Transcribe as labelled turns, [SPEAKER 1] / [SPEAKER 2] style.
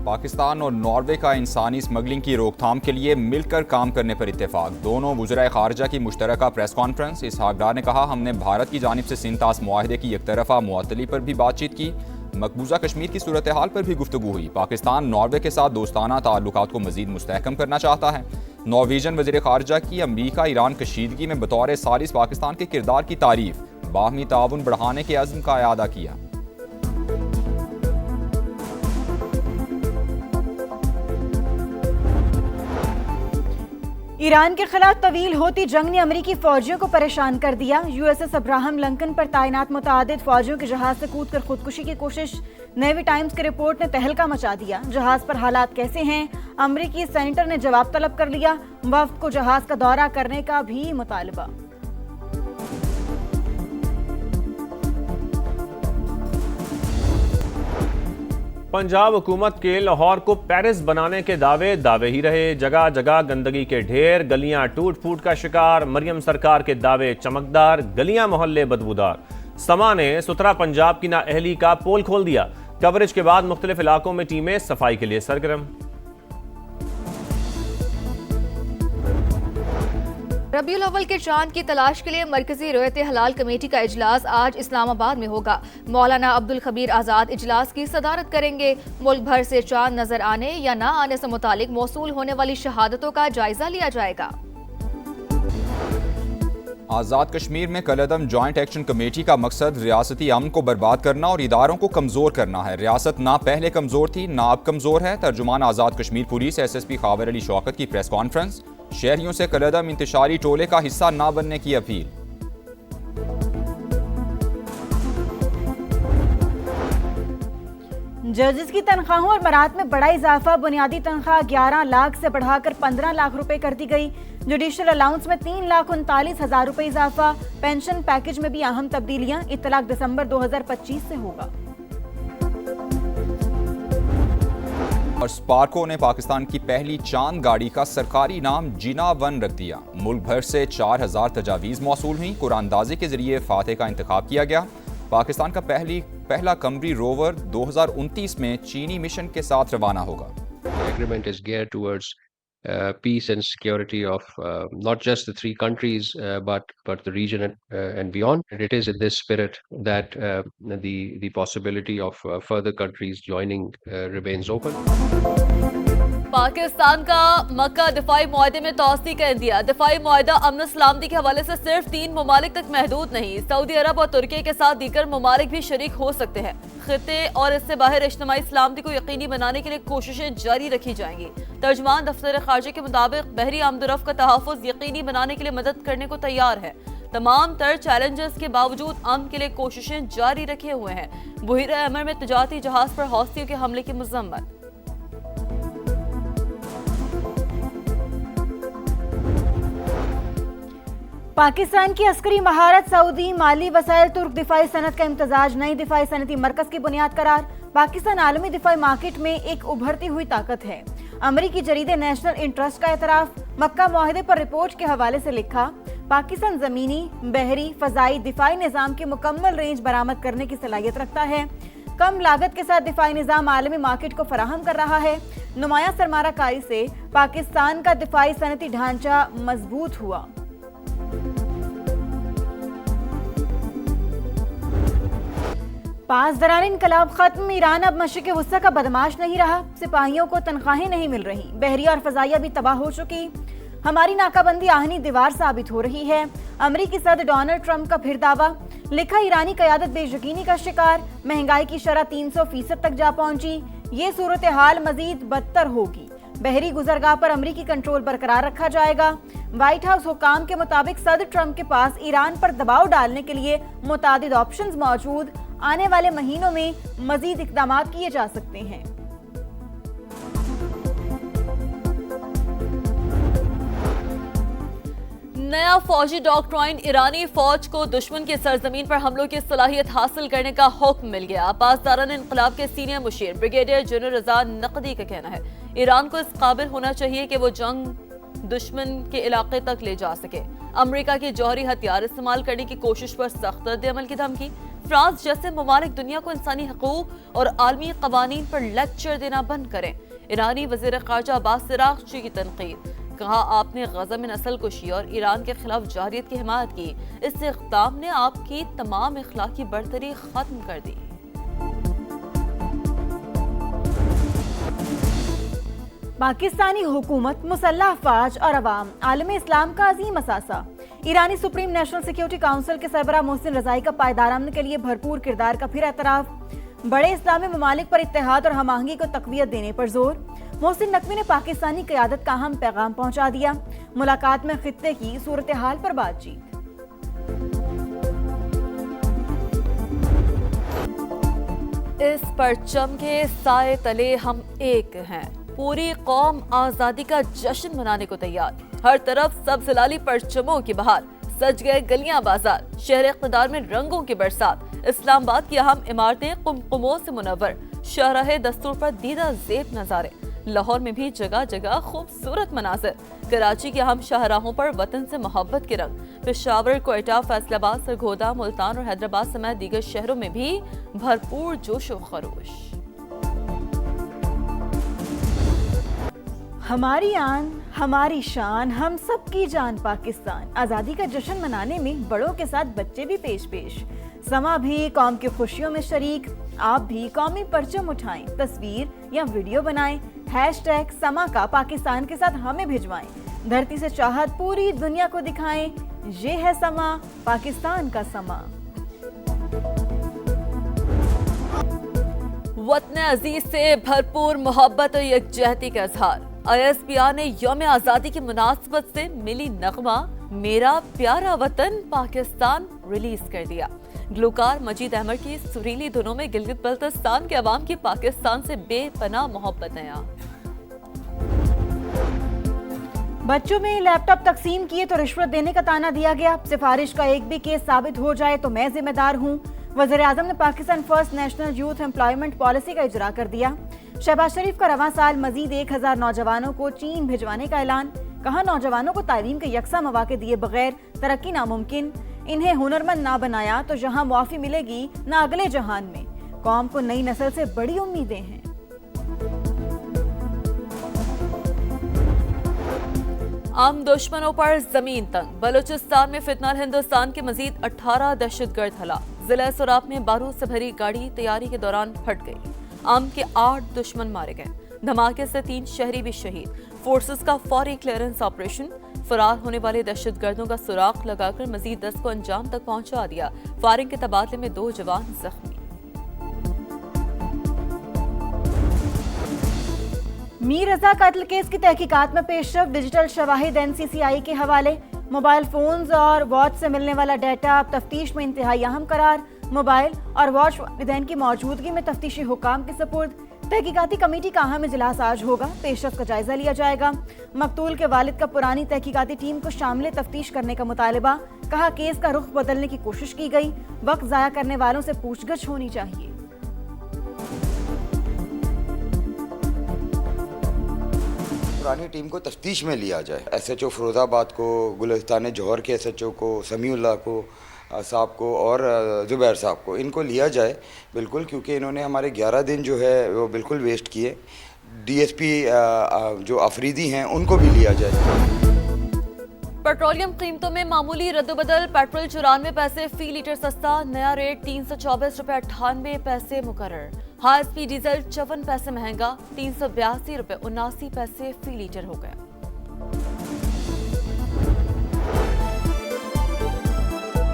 [SPEAKER 1] پاکستان اور ناروے کا انسانی اسمگلنگ کی روک تھام کے لیے مل کر کام کرنے پر اتفاق. دونوں وزرائے خارجہ کی مشترکہ پریس کانفرنس. اسحاق ڈار نے کہا ہم نے بھارت کی جانب سے سندھ طاس معاہدے کی یک طرفہ معطلی پر بھی بات چیت کی. مقبوضہ کشمیر کی صورتحال پر بھی گفتگو ہوئی. پاکستان ناروے کے ساتھ دوستانہ تعلقات کو مزید مستحکم کرنا چاہتا ہے. نارویجن وزیر خارجہ کی امریکہ ایران کشیدگی میں بطور ثالث پاکستان کے کردار کی تعریف. باہمی تعاون بڑھانے کے عزم کا اعادہ کیا.
[SPEAKER 2] ایران کے خلاف طویل ہوتی جنگ نے امریکی فوجیوں کو پریشان کر دیا. U S S Abraham Lincoln پر تعینات متعدد فوجیوں کے جہاز سے کود کر خودکشی کی کوشش. نیوی ٹائمز کی رپورٹ نے تہلکہ مچا دیا. جہاز پر حالات کیسے ہیں؟ امریکی سینیٹر نے جواب طلب کر لیا. وفد کو جہاز کا دورہ کرنے کا بھی مطالبہ.
[SPEAKER 3] پنجاب حکومت کے لاہور کو پیرس بنانے کے دعوے ہی رہے. جگہ جگہ گندگی کے ڈھیر، گلیاں ٹوٹ پھوٹ کا شکار. مریم سرکار کے دعوے چمکدار، گلیاں محلے بدبودار. سما نے ستھرا پنجاب کی نااہلی کا پول کھول دیا. کوریج کے بعد مختلف علاقوں میں ٹیمیں صفائی کے لیے سرگرم.
[SPEAKER 4] ربیع الاول کے چاند کی تلاش کے لیے مرکزی رویت حلال کمیٹی کا اجلاس آج اسلام آباد میں ہوگا. مولانا عبدالخبیر آزاد اجلاس کی صدارت کریں گے. ملک بھر سے چاند نظر آنے یا نہ آنے سے متعلق موصول ہونے والی شہادتوں کا جائزہ لیا جائے گا.
[SPEAKER 1] آزاد کشمیر میں کالعدم جوائنٹ ایکشن کمیٹی کا مقصد ریاستی امن کو برباد کرنا اور اداروں کو کمزور کرنا ہے. ریاست نہ پہلے کمزور تھی نہ اب کمزور ہے. ترجمان Azad Kashmir police S S P Khawar Ali Shaukat کی پریس کانفرنس. شہریوں سے کالعدم انتشاری ٹولے کا حصہ نہ بننے کی اپیل.
[SPEAKER 2] ججز کی تنخواہوں اور برات میں بڑا اضافہ. بنیادی تنخواہ 11 لاکھ سے بڑھا کر 15 لاکھ روپے کر دی گئی. جوڈیشل الاؤنس میں 3,39,000 روپے اضافہ. پینشن پیکج میں بھی اہم تبدیلیاں. اطلاق دسمبر 2025 سے ہوگا.
[SPEAKER 1] اور اسپارکو نے پاکستان کی پہلی چاند گاڑی کا سرکاری نام جینا 1 رکھ دیا. ملک بھر سے 4,000 تجاویز موصول ہوئیں. قرآن اندازی کے ذریعے فاتح کا انتخاب کیا گیا. پاکستان کا پہلا قمری روور 2029 میں چینی مشن کے ساتھ روانہ ہوگا.
[SPEAKER 5] Agreement is geared towards peace and security of not just the three countries but the region and beyond. And it is in this spirit that the possibility of further countries joining remains open.
[SPEAKER 6] Pakistan کا مکہ دفاعی معاہدے میں توسیع کا اندیا. دفاعی معاہدہ امن و سلامتی کے حوالے سے صرف 3 ممالک تک محدود نہیں. سعودی عرب اور ترکی کے ساتھ دیگر ممالک بھی شریک ہو سکتے ہیں. خطے اور اس سے باہر اجتماعی سلامتی کو یقینی بنانے کے لیے کوششیں جاری رکھی جائیں گی. ترجمان دفتر خارجہ کے مطابق بحری آمد و رفت کا تحفظ یقینی بنانے کے لیے مدد کرنے کو تیار ہے. تمام تر چیلنجز کے باوجود امن کے لیے کوششیں جاری رکھے ہوئے ہیں. بحیرہ احمر میں تجارتی جہاز پر حوثیوں کے حملے کی مذمت.
[SPEAKER 2] پاکستان کی عسکری مہارت سعودی مالی وسائل ترک دفاعی صنعت کا امتزاج نئی دفاعی صنعتی مرکز کی بنیاد قرار. پاکستان عالمی دفاعی مارکیٹ میں ایک ابھرتی ہوئی طاقت ہے. امریکی جریدے نیشنل انٹرسٹ کا اعتراف. مکہ معاہدے پر رپورٹ کے حوالے سے لکھا پاکستان زمینی، بحری، فضائی دفاعی نظام کی مکمل رینج برآمد کرنے کی صلاحیت رکھتا ہے. کم لاگت کے ساتھ دفاعی نظام عالمی مارکیٹ کو فراہم کر رہا ہے. نمایاں سرمایہ کاری سے پاکستان کا دفاعی صنعتی ڈھانچہ مضبوط ہوا. پاسداران انقلاب ختم. ایران اب مشرق وسطی کا بدمعاش نہیں رہا. سپاہیوں کو تنخواہیں نہیں مل رہی. بحریہ اور فضائیہ بھی تباہ ہو چکی. ہماری ناکہ بندی آہنی دیوار ثابت ہو رہی ہے. امریکی صدر ڈونلڈ ٹرمپ کا پھر دعویٰ. لکھا ایرانی قیادت بے یقینی کا شکار. مہنگائی کی شرح 300% تک جا پہنچی. یہ صورتحال مزید بدتر ہوگی. بحری گزرگاہ پر امریکی کنٹرول برقرار رکھا جائے گا. وائٹ ہاؤس حکام کے مطابق صدر ٹرمپ کے پاس ایران پر دباؤ ڈالنے کے لیے متعدد آپشنز موجود. آنے والے مہینوں میں مزید اقدامات کیے جا سکتے ہیں.
[SPEAKER 6] نیا فوجی ڈاکٹرائن. ایرانی فوج کو دشمن کی سرزمین پر حملوں کی صلاحیت حاصل کرنے کا حکم مل گیا. پاسداران انقلاب کے سینئر مشیر بریگیڈیئر جنرل رضا نقدی کا کہنا ہے ایران کو اس قابل ہونا چاہیے کہ وہ جنگ دشمن کے علاقے تک لے جا سکے. امریکہ کے جوہری ہتھیار استعمال کرنے کی کوشش پر سخت رد عمل کی دھمکی۔ فرانس جیسے ممالک دنیا کو انسانی حقوق اور عالمی قوانین پر لیکچر دینا بند کریں۔ ایرانی وزیر خارجہ عباس اراغچی کی تنقید، کہا آپ نے غزہ میں نسل کشی اور ایران کے خلاف جارحیت کی حمایت کی، اس اقدام نے آپ کی تمام اخلاقی برتری ختم کر دی۔
[SPEAKER 2] پاکستانی حکومت، مسلح افواج اور عوام عالم اسلام کا عظیم اثاثہ۔ ایرانی سپریم نیشنل سیکیورٹی کونسل کے سربراہ محسن رضائی کا پائیدار امن کے لیے بھرپور کردار کا پھر اعتراف۔ بڑے اسلامی ممالک پر اتحاد اور ہم آہنگی کو تقویت دینے پر زور۔ محسن نقوی نے پاکستانی قیادت کا اہم پیغام پہنچا دیا۔ ملاقات میں خطے کی صورتحال پر بات چیت۔
[SPEAKER 6] اس پرچم کے سائے تلے ہم ایک ہیں، پوری قوم آزادی کا جشن منانے کو تیار۔ ہر طرف سبز لالی پرچموں کی بہار، سج گئے گلیاں بازار، شہر اقتدار میں رنگوں کی برسات۔ اسلام آباد کی اہم عمارتیں قمقموں سے منور، شاہراہ دستور پر دیدہ زیب نظارے۔ لاہور میں بھی جگہ جگہ خوبصورت مناظر۔ کراچی کے اہم شاہراہوں پر وطن سے محبت کے رنگ۔ پشاور، کوئٹہ، فیصل آباد، سرگودا، ملتان اور حیدرآباد سمیت دیگر شہروں میں بھی بھرپور جوش و خروش۔
[SPEAKER 2] ہماری آن، ہماری شان، ہم سب کی جان پاکستان۔ آزادی کا جشن منانے میں بڑوں کے ساتھ بچے بھی پیش۔ سما بھی قوم کی خوشیوں میں شریک۔ آپ بھی قومی پرچم اٹھائیں، تصویر یا ویڈیو بنائیں، #، سما کا پاکستان کے ساتھ ہمیں بھجوائیں۔ دھرتی سے چاہت پوری دنیا کو دکھائیں، یہ ہے سما، پاکستان کا سما۔
[SPEAKER 6] وطن عزیز سے بھرپور محبت اور یکجہتی کا اظہار۔ ISPR نے یوم آزادی کی مناسبت سے ملی نغمہ میرا پیارا وطن پاکستان ریلیز کر دیا۔ گلوکار مجید احمد کی سریلی دھنوں میں گلگت بلتستان کے عوام کی پاکستان سے بے پناہ محبت ہے۔
[SPEAKER 2] بچوں میں لیپ ٹاپ تقسیم کیے تو رشوت دینے کا طعنہ دیا گیا۔ سفارش کا ایک بھی کیس ثابت ہو جائے تو میں ذمہ دار ہوں۔ وزیر اعظم نے Pakistan first national youth employment policy کا اجرا کر دیا۔ شہباز شریف کا رواں سال مزید 1000 نوجوانوں کو چین بھجوانے کا اعلان۔ کہا نوجوانوں کو تعلیم کے یکساں مواقع دیے بغیر ترقی ناممکن۔ انہیں ہنرمند نہ بنایا تو جہاں معافی ملے گی نہ اگلے جہان میں۔ قوم کو نئی نسل سے بڑی امیدیں ہیں۔
[SPEAKER 6] عام دشمنوں پر زمین تنگ۔ بلوچستان میں فتنہ ہندوستان کے مزید 18 دہشت گرد ہلاک۔ ضلع سوراب میں بارود سے بھری گاڑی تیاری کے دوران پھٹ گئی۔ عام کے 8 دشمن مارے گئے۔ دھماکے سے 3 شہری بھی شہید۔ فورسز کا فوری کلیئرنس آپریشن۔ فرار ہونے والے دہشت گردوں کا سراغ لگا کر مزید 10 کو انجام تک پہنچا دیا۔ فائرنگ کے تبادلے میں 2 جوان زخمی۔
[SPEAKER 2] میر رضا قتل کیس کی تحقیقات میں پیش رفت۔ ڈیجیٹل شواہد NCCI کے حوالے۔ موبائل فونز اور واچ سے ملنے والا ڈیٹا اب تفتیش میں انتہائی اہم قرار۔ موبائل اور واچ والدین کی موجودگی میں تفتیشی حکام کے سپرد۔ تحقیقاتی کمیٹی کا اہم اجلاس آج ہوگا۔ پیش رفت کا جائزہ لیا جائے گا۔ مقتول کے والد کا پرانی تحقیقاتی ٹیم کو شامل تفتیش کرنے کا مطالبہ۔ کہا کیس کا رخ بدلنے کی کوشش کی گئی، وقت ضائع کرنے والوں سے پوچھ گچھ ہونی چاہیے۔
[SPEAKER 7] پرانی ٹیم کو تفتیش میں لیا جائے۔ SHO فیروز آباد کو، گلستان جوہر کے SHO کو، سمیع اللہ کو صاحب کو اور زبیر صاحب کو، ان کو لیا جائے بالکل، کیونکہ انہوں نے ہمارے 11 دن جو ہے وہ بالکل ویسٹ کیے۔ DSP جو افریدی ہیں ان کو بھی لیا جائے۔
[SPEAKER 6] پیٹرولیم قیمتوں میں معمولی رد و بدل۔ پیٹرول 94 پیسے فی لیٹر سستا، نیا ریٹ 324 روپے 98 پیسے مقرر۔ ہائی اسپیڈ ڈیزل 54 پیسے مہنگا، 382 روپے 79 پیسے فی لیٹر ہو گیا۔